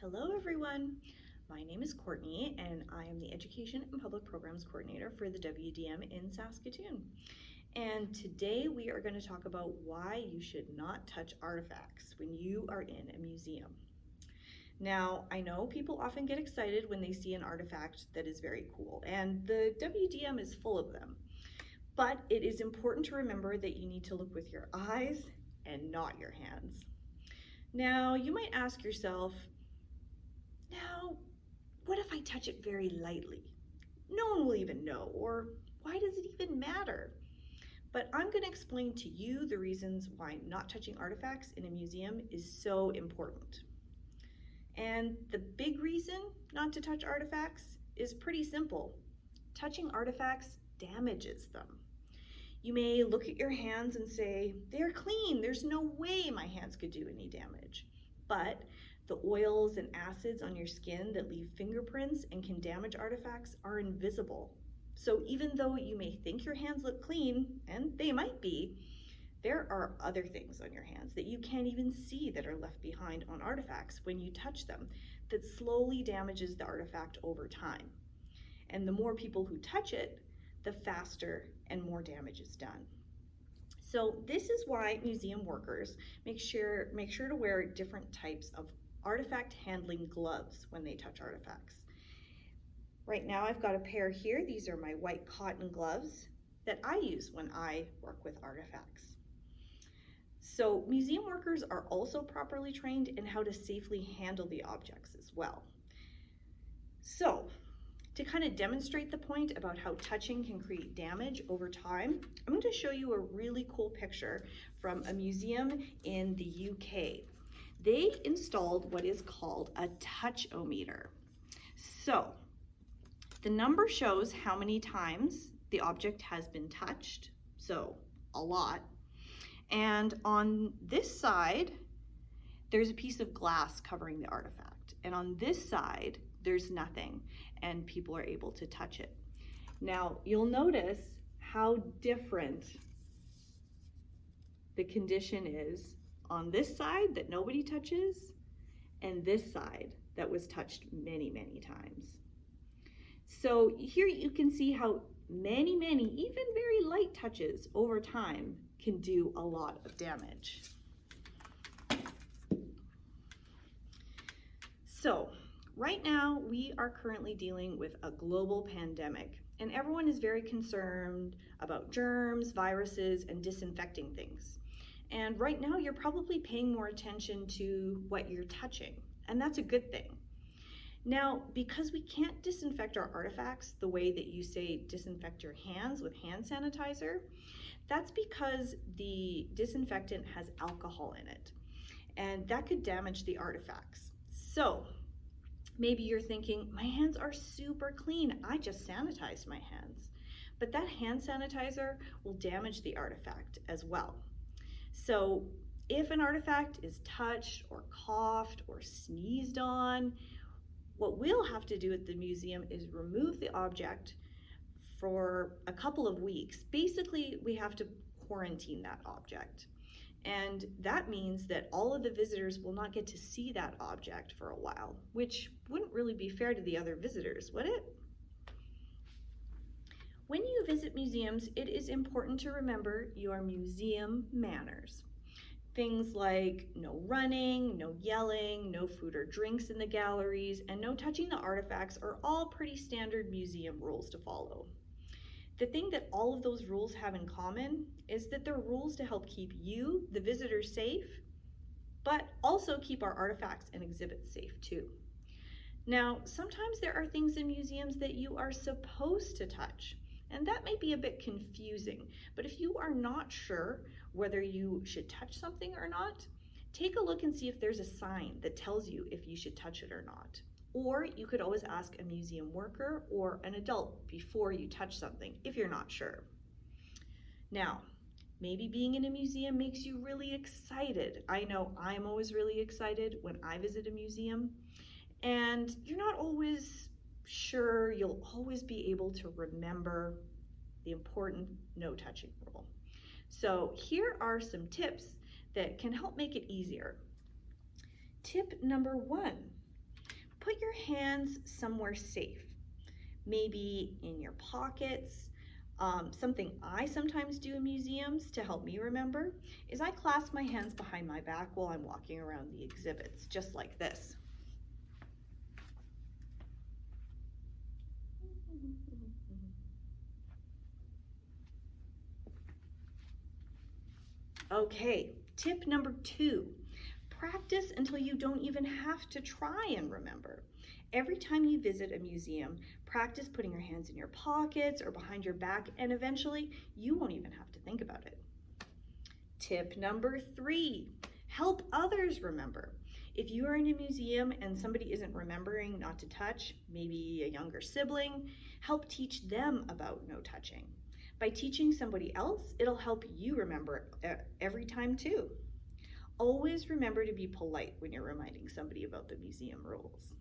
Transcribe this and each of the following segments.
Hello everyone, my name is Courtney and I am the Education and Public Programs Coordinator for the WDM in Saskatoon. And today we are going to talk about why you should not touch artifacts when you are in a museum. Now, I know people often get excited when they see an artifact that is very cool, and the WDM is full of them. But it is important to remember that you need to look with your eyes and not your hands. Now, you might ask yourself, now, what if I touch it very lightly? No one will even know, or why does it even matter? But I'm going to explain to you the reasons why not touching artifacts in a museum is so important. And the big reason not to touch artifacts is pretty simple. Touching artifacts damages them. You may look at your hands and say, they're clean, there's no way my hands could do any damage. But the oils and acids on your skin that leave fingerprints and can damage artifacts are invisible. So even though you may think your hands look clean, and they might be, there are other things on your hands that you can't even see that are left behind on artifacts when you touch them that slowly damages the artifact over time. And the more people who touch it, the faster and more damage is done. So this is why museum workers make sure to wear different types of artifact handling gloves when they touch artifacts. Right now I've got a pair here. These are my white cotton gloves that I use when I work with artifacts. So museum workers are also properly trained in how to safely handle the objects as well. So to kind of demonstrate the point about how touching can create damage over time, I'm going to show you a really cool picture from a museum in the UK. They installed what is called a touch-o-meter. So the number shows how many times the object has been touched, so a lot. And on this side, there's a piece of glass covering the artifact. And on this side, there's nothing, and people are able to touch it. Now, you'll notice how different the condition is on this side that nobody touches, and this side that was touched many, many times. So here you can see how many, even very light touches over time can do a lot of damage. So right now we are currently dealing with a global pandemic, and everyone is very concerned about germs, viruses, and disinfecting things. And right now you're probably paying more attention to what you're touching, and that's a good thing. Now, because we can't disinfect our artifacts the way that you say disinfect your hands with hand sanitizer, that's because the disinfectant has alcohol in it, and that could damage the artifacts. So maybe you're thinking, my hands are super clean, I just sanitized my hands. But that hand sanitizer will damage the artifact as well. So if an artifact is touched or coughed or sneezed on, what we'll have to do at the museum is remove the object for a couple of weeks. Basically, we have to quarantine that object. And that means that all of the visitors will not get to see that object for a while, which wouldn't really be fair to the other visitors, would it? When you visit museums, it is important to remember your museum manners. Things like no running, no yelling, no food or drinks in the galleries, and no touching the artifacts are all pretty standard museum rules to follow. The thing that all of those rules have in common is that they're rules to help keep you, the visitors, safe, but also keep our artifacts and exhibits safe too. Now, sometimes there are things in museums that you are supposed to touch, and that may be a bit confusing, but if you are not sure whether you should touch something or not, take a look and see if there's a sign that tells you if you should touch it or not. Or you could always ask a museum worker or an adult before you touch something if you're not sure. Now, maybe being in a museum makes you really excited. I know I'm always really excited when I visit a museum, and you're not always sure you'll always be able to remember the important no touching rule. So here are some tips that can help make it easier. Tip number 1, Put your hands somewhere safe, maybe in your pockets. Something I sometimes do in museums to help me remember is I clasp my hands behind my back while I'm walking around the exhibits, just like this. Okay, tip number 2, practice until you don't even have to try and remember. Every time you visit a museum, practice putting your hands in your pockets or behind your back, and eventually you won't even have to think about it. Tip number 3, help others remember. If you are in a museum and somebody isn't remembering not to touch, maybe a younger sibling, help teach them about no touching. By teaching somebody else, it'll help you remember every time too. Always remember to be polite when you're reminding somebody about the museum rules.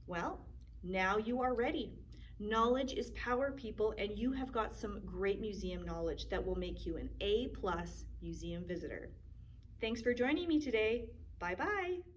Well, now you are ready. Knowledge is power, people, and you have got some great museum knowledge that will make you an A+ museum visitor. Thanks for joining me today. Bye-bye.